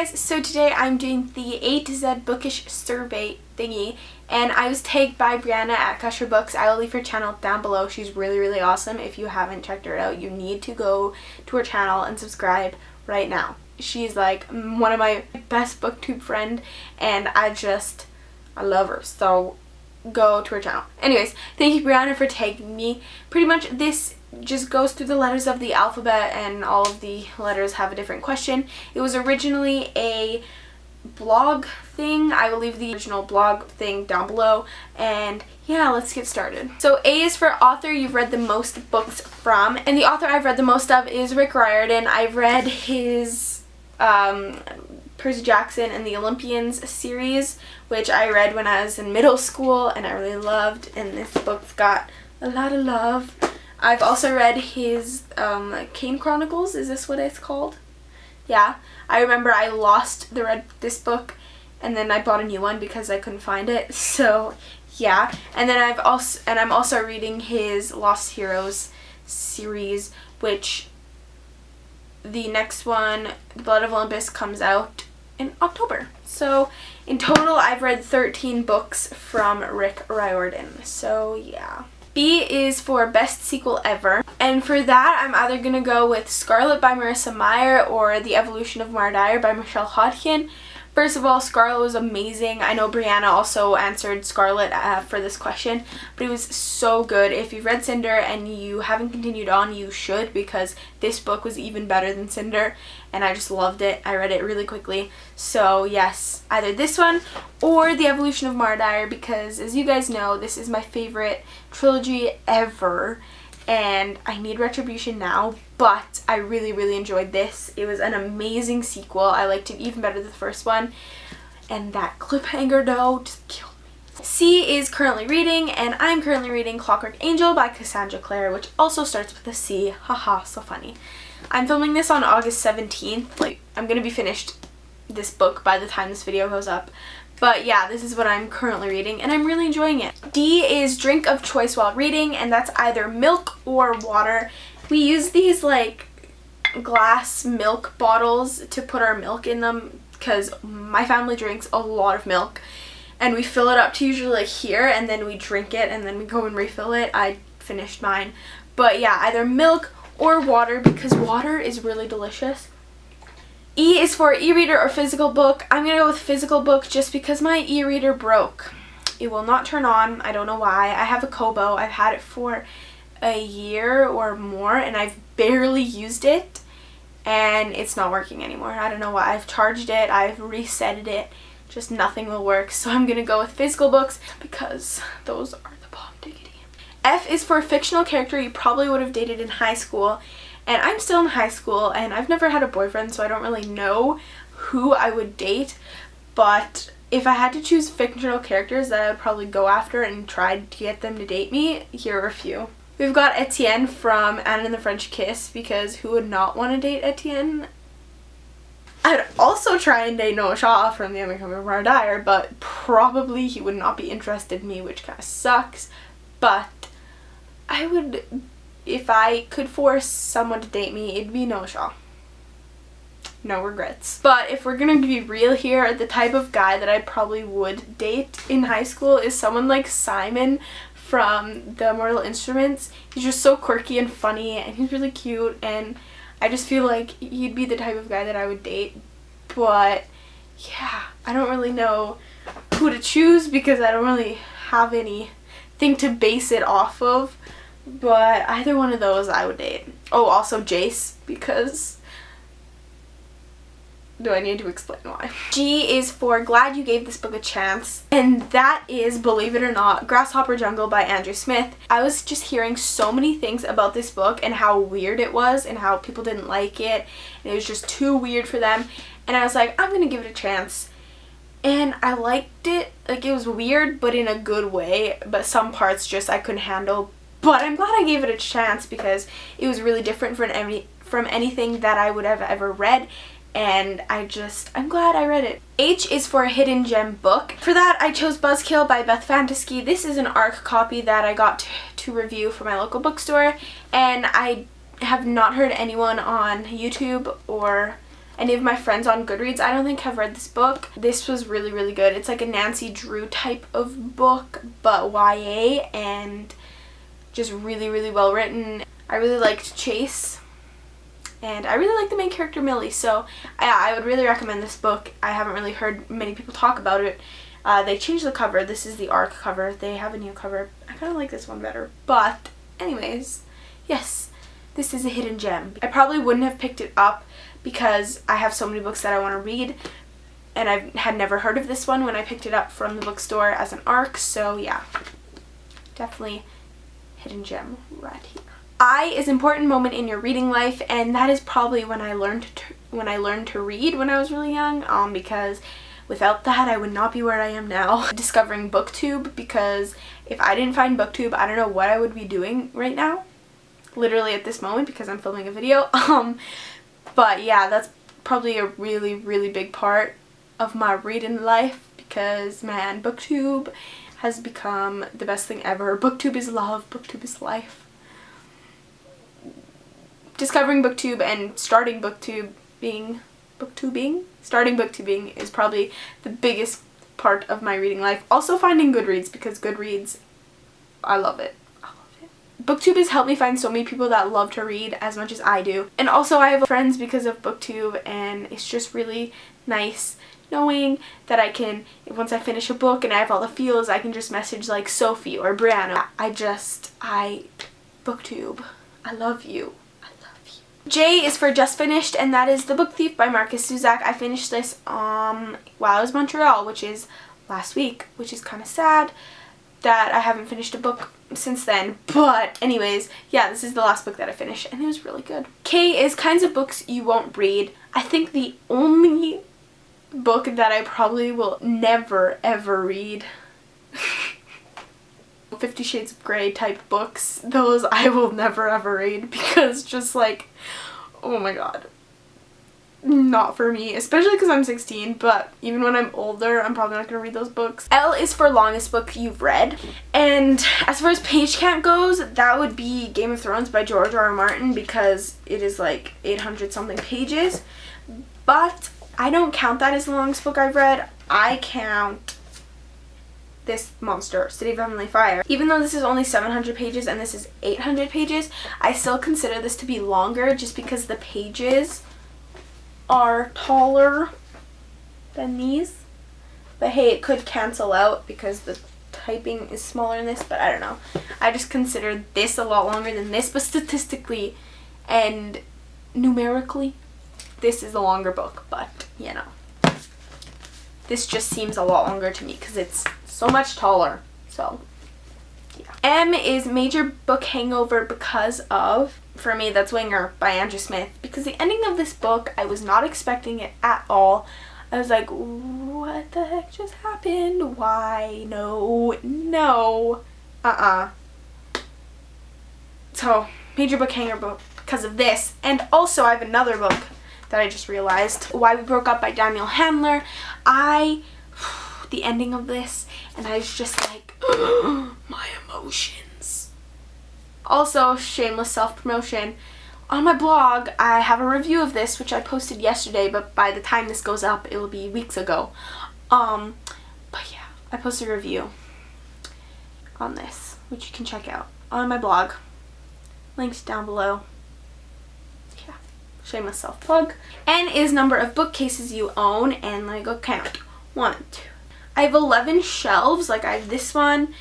guys, so today I'm doing the A to Z Bookish Survey thingy, and I was tagged by Brianna at Gusher Books. I will leave her channel down below. She's really awesome. If you haven't checked her out, you need to go to her channel and subscribe right now. She's like one of my best booktube friend, and I love her, so go to her channel. Anyways, thank you Brianna for tagging me. Pretty much this just goes through the letters of the alphabet, and all of the letters have a different question. It was originally a blog thing. I will leave the original blog thing down below, and yeah, let's get started. So A is for author you've read the most books from, and the author I've read the most of is Rick Riordan. I've read his Percy Jackson and the Olympians series, which I read when I was in middle school and I really loved, and this book's got a lot of love. I've also read his Kane Chronicles, is this what it's called? Yeah, I remember I read this book and then I bought a new one because I couldn't find it, so yeah. And then I'm also reading his Lost Heroes series, which the next one, The Blood of Olympus, comes out in October. So in total I've read 13 books from Rick Riordan, so yeah. B is for best sequel ever, and for that I'm either gonna go with Scarlet by Marissa Meyer or The Evolution of Mara Dyer by Michelle Hodgkin. First of all, Scarlet was amazing. I know Brianna also answered Scarlet for this question, but it was so good. If you've read Cinder and you haven't continued on, you should, because this book was even better than Cinder, and I just loved it. I read it really quickly. So yes, either this one or The Evolution of Mara Dyer, because as you guys know, this is my favorite trilogy ever, and I need Retribution now, but I really enjoyed this. It was an amazing sequel. I liked it even better than the first one, and that cliffhanger though just killed me. C is currently reading, and I'm currently reading Clockwork Angel by Cassandra Clare, which also starts with a C. Haha, so funny. I'm filming this on August 17th. Like, I'm gonna be finished this book by the time this video goes up. But yeah, this is what I'm currently reading, and I'm really enjoying it. D is drink of choice while reading, and that's either milk or water. We use these like glass milk bottles to put our milk in them because my family drinks a lot of milk, and we fill it up to usually like here, and then we drink it and then we go and refill it. I finished mine. But yeah, either milk or water, because water is really delicious. E is for e-reader or physical book. I'm gonna go with physical book just because my e-reader broke. It will not turn on. I don't know why. I have a Kobo. I've had it for a year or more, and I've barely used it, and it's not working anymore. I don't know why. I've charged it, I've reset it, just nothing will work. So I'm gonna go with physical books because those are the bomb diggity. F is for a fictional character you probably would have dated in high school. And I'm still in high school, and I've never had a boyfriend, so I don't really know who I would date. But if I had to choose fictional characters that I would probably go after and try to get them to date me, here are a few. We've got Etienne from Anne and the French Kiss, because who would not want to date Etienne? I'd also try and date Noah Shaw from The Undercover of Mara Dyer, but probably he would not be interested in me, which kind of sucks. But I would... if I could force someone to date me, it'd be Noah Shaw. No regrets. But if we're gonna be real here, the type of guy that I probably would date in high school is someone like Simon from The Mortal Instruments. He's just so quirky and funny, and he's really cute, and I just feel like he'd be the type of guy that I would date. But yeah, I don't really know who to choose because I don't really have anything to base it off of. But either one of those I would date. Oh, also Jace, because... do I need to explain why? G is for glad you gave this book a chance, and that is, believe it or not, Grasshopper Jungle by Andrew Smith. I was just hearing so many things about this book and how weird it was and how people didn't like it, and it was just too weird for them, and I was like, I'm gonna give it a chance. And I liked it. Like, it was weird, but in a good way, but some parts just I couldn't handle. But I'm glad I gave it a chance because it was really different from anything that I would have ever read, and I'm glad I read it. H is for a hidden gem book. For that, I chose Buzzkill by Beth Fantasky. This is an ARC copy that I got to review from my local bookstore, and I have not heard anyone on YouTube or any of my friends on Goodreads, I don't think have read this book. This was really, really good. It's like a Nancy Drew type of book, but YA, and just really, really well written. I really liked Chase, and I really like the main character Millie, so I would really recommend this book. I haven't really heard many people talk about it. They changed the cover. This is the ARC cover. They have a new cover. I kind of like this one better, but anyways, yes, this is a hidden gem. I probably wouldn't have picked it up because I have so many books that I want to read, and I had never heard of this one when I picked it up from the bookstore as an ARC, so yeah, definitely hidden gem right here. I is important moment in your reading life, and that is probably when I learned to read when I was really young, because without that I would not be where I am now. Discovering BookTube, because if I didn't find BookTube, I don't know what I would be doing right now, literally at this moment, because I'm filming a video. But yeah, that's probably a really, really big part of my reading life, because man, BookTube has become the best thing ever. BookTube is love, BookTube is life. Discovering BookTube and starting booktubing is probably the biggest part of my reading life. Also finding Goodreads, because Goodreads, I love it. BookTube has helped me find so many people that love to read as much as I do. And also I have friends because of BookTube, and it's just really nice knowing that I can, once I finish a book and I have all the feels, I can just message like Sophie or Brianna. BookTube, I love you. J is for Just Finished, and that is The Book Thief by Marcus Zusak. I finished this while I was in Montreal, which is last week, which is kind of sad that I haven't finished a book since then. But anyways, yeah, this is the last book that I finished, and it was really good. K is Kinds of Books You Won't Read. I think the only book that I probably will never ever read 50 Shades of Grey type books, those I will never ever read, because just like, oh my god, not for me, especially because I'm 16, but even when I'm older, I'm probably not going to read those books. L is for Longest Book You've Read, and as far as page count goes, that would be Game of Thrones by George R.R. Martin, because it is like 800 something pages, but I don't count that as the longest book I've read. I count this monster, City of Heavenly Fire. Even though this is only 700 pages and this is 800 pages, I still consider this to be longer just because the pages are taller than these. But hey, it could cancel out because the typing is smaller in this, but I don't know. I just consider this a lot longer than this, but statistically and numerically, this is a longer book, but you know. This just seems a lot longer to me because it's so much taller, so yeah. M is Major Book Hangover because of, for me, that's Winger by Andrew Smith, because the ending of this book, I was not expecting it at all. I was like, what the heck just happened? Why? No. So, Major Book Hangover because of this, and also I have another book that I just realized, Why We Broke Up by Daniel Handler. The ending of this, and I was just like, my emotions. Also, shameless self-promotion, on my blog I have a review of this, which I posted yesterday, but by the time this goes up it will be weeks ago. But yeah, I posted a review on this, which you can check out on my blog, linked down below. Yeah, shameless self-plug. N is number of bookcases you own, and let me go count. 1, 2. I have 11 shelves, like I have this one,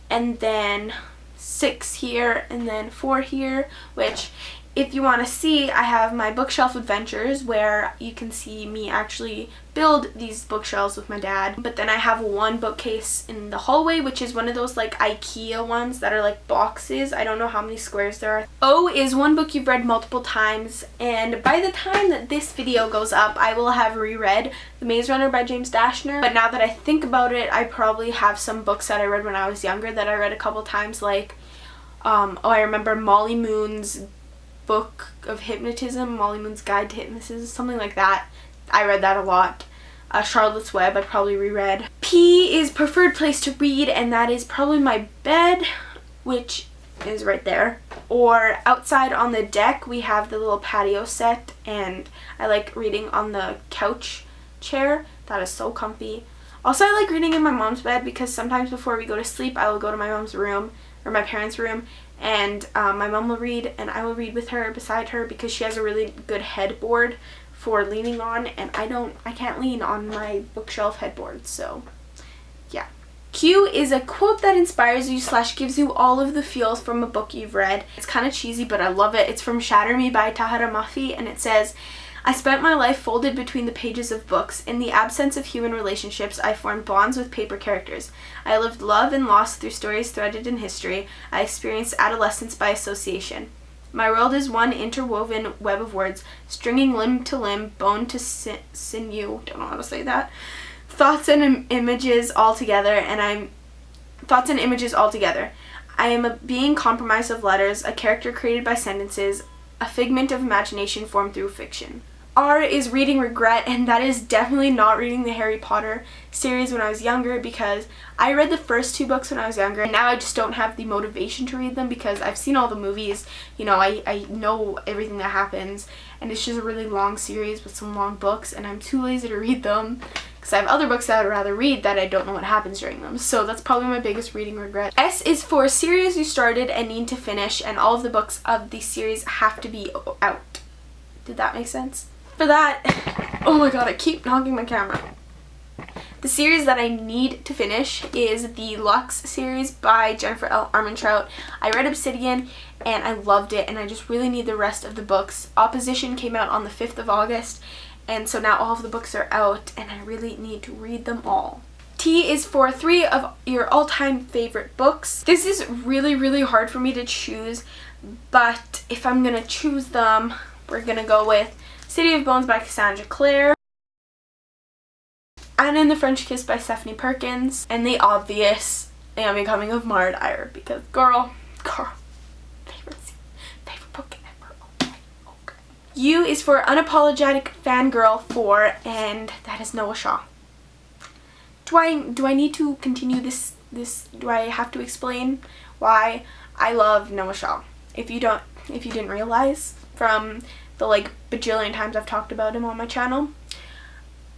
and then 6 here, and then 4 here, which if you want to see, I have my bookshelf adventures where you can see me actually build these bookshelves with my dad. But then I have one bookcase in the hallway, which is one of those like IKEA ones that are like boxes. I don't know how many squares there are. O is one book you've read multiple times, and by the time that this video goes up, I will have reread The Maze Runner by James Dashner. But now that I think about it, I probably have some books that I read when I was younger that I read a couple times, like I remember Molly Moon's Book of Hypnotism, Molly Moon's Guide to Hypnotism, something like that. I read that a lot. Charlotte's Web I probably reread. P is preferred place to read, and that is probably my bed, which is right there. Or outside on the deck, we have the little patio set, and I like reading on the couch chair. That is so comfy. Also, I like reading in my mom's bed because sometimes before we go to sleep, I will go to my mom's room or my parents' room, and my mom will read and I will read with her, beside her, because she has a really good headboard for leaning on, and I can't lean on my bookshelf headboard, so yeah. Q is a quote that inspires you / gives you all of the feels from a book you've read. It's kind of cheesy, but I love it. It's from Shatter Me by Tahira Mafi, and it says, "I spent my life folded between the pages of books. In the absence of human relationships, I formed bonds with paper characters. I lived love and loss through stories threaded in history. I experienced adolescence by association. My world is one interwoven web of words, stringing limb to limb, bone to sinew," don't know how to say that, thoughts and images all together. I am a being compromised of letters, a character created by sentences, a figment of imagination formed through fiction. R is reading regret, and that is definitely not reading the Harry Potter series when I was younger, because I read the first 2 books when I was younger, and now I just don't have the motivation to read them because I've seen all the movies, you know, I know everything that happens, and it's just a really long series with some long books, and I'm too lazy to read them because I have other books that I'd rather read that I don't know what happens during them. So that's probably my biggest reading regret. S is for a series you started and need to finish, and all of the books of the series have to be out. Did that make sense? For that, oh my god, I keep knocking my camera. The series that I need to finish is the Lux series by Jennifer L. Armentrout. I read Obsidian and I loved it, and I just really need the rest of the books. Opposition came out on the 5th of August, and so now all of the books are out and I really need to read them all. T is for 3 of your all-time favorite books. This is really hard for me to choose, but if I'm gonna choose them, we're gonna go with City of Bones by Cassandra Clare, Anna and the French Kiss by Stephanie Perkins, and the obvious The Unbecoming of Mara Dyer, because girl, favorite book ever. Okay. U is for Unapologetic Fangirl 4, and that is Noah Shaw. Do I need to continue this? Do I have to explain why I love Noah Shaw? If you didn't realize from the like bajillion times I've talked about him on my channel,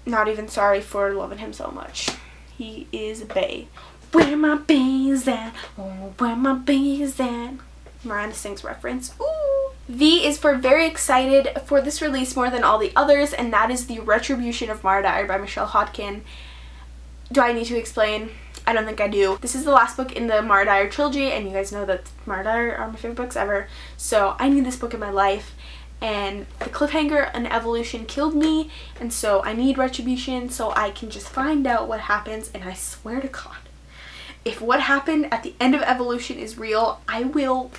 not even sorry for loving him so much. He is bae. Where my baes at? Oh, where my baes at? Miranda Sings reference. Ooh. V is for very excited for this release more than all the others, and that is The Retribution of Mara Dyer by Michelle Hodkin. Do I need to explain? I don't think I do. This is the last book in the Mara Dyer trilogy, and you guys know that Mara Dyer are my favorite books ever, so I need this book in my life. And the cliffhanger and Evolution killed me, and so I need Retribution so I can just find out what happens. And I swear to God, if what happened at the end of Evolution is real, I will...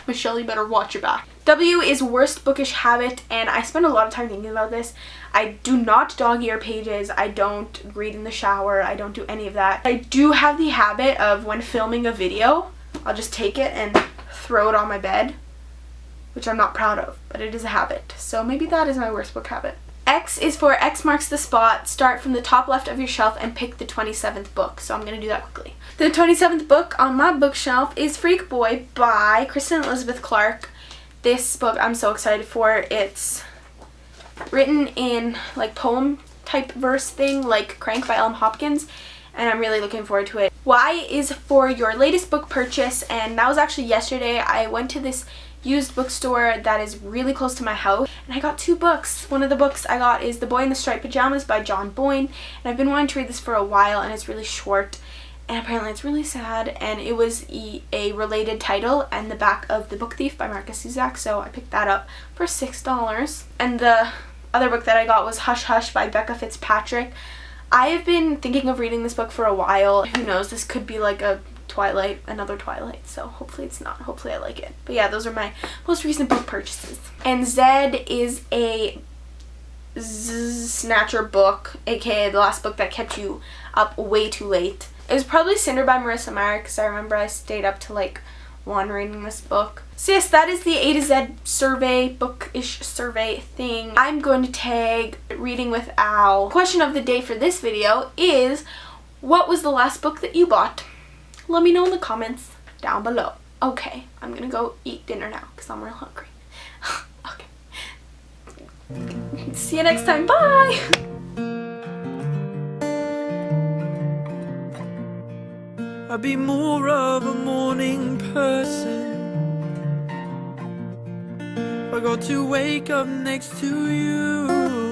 Michelle, you better watch your back. W is worst bookish habit, and I spend a lot of time thinking about this. I do not dog ear pages. I don't read in the shower. I don't do any of that. I do have the habit of, when filming a video, I'll just take it and throw it on my bed, which I'm not proud of, but it is a habit. So maybe that is my worst book habit. X is for X marks the spot. Start from the top left of your shelf and pick the 27th book. So I'm going to do that quickly. The 27th book on my bookshelf is Freak Boy by Kristen Elizabeth Clark. This book I'm so excited for. It's written in like poem type verse thing, like Crank by Ellen Hopkins, and I'm really looking forward to it. Y is for your latest book purchase, and that was actually yesterday. I went to this used bookstore that is really close to my house, and I got 2 books. One of the books I got is The Boy in the Striped Pajamas by John Boyne, and I've been wanting to read this for a while, and it's really short, and apparently it's really sad, and it was a related title and the back of The Book Thief by Marcus Zuzak, so I picked that up for $6. And the other book that I got was Hush Hush by Becca Fitzpatrick. I have been thinking of reading this book for a while. Who knows, this could be like a Twilight, another Twilight, so hopefully it's not. Hopefully I like it. But yeah, those are my most recent book purchases. And Z is a snatcher book, aka the last book that kept you up way too late. It was probably Cinder by Marissa Meyer, because I remember I stayed up to like 1 reading this book. So yes, that is the A to Z survey, bookish survey thing. I'm going to tag Reading with Al. Question of the day for this video is, what was the last book that you bought? let me know in the comments down below. Okay, I'm gonna go eat dinner now because I'm real hungry. Okay. See you next time. Bye! I'd be more of a morning person if I got to wake up next to you.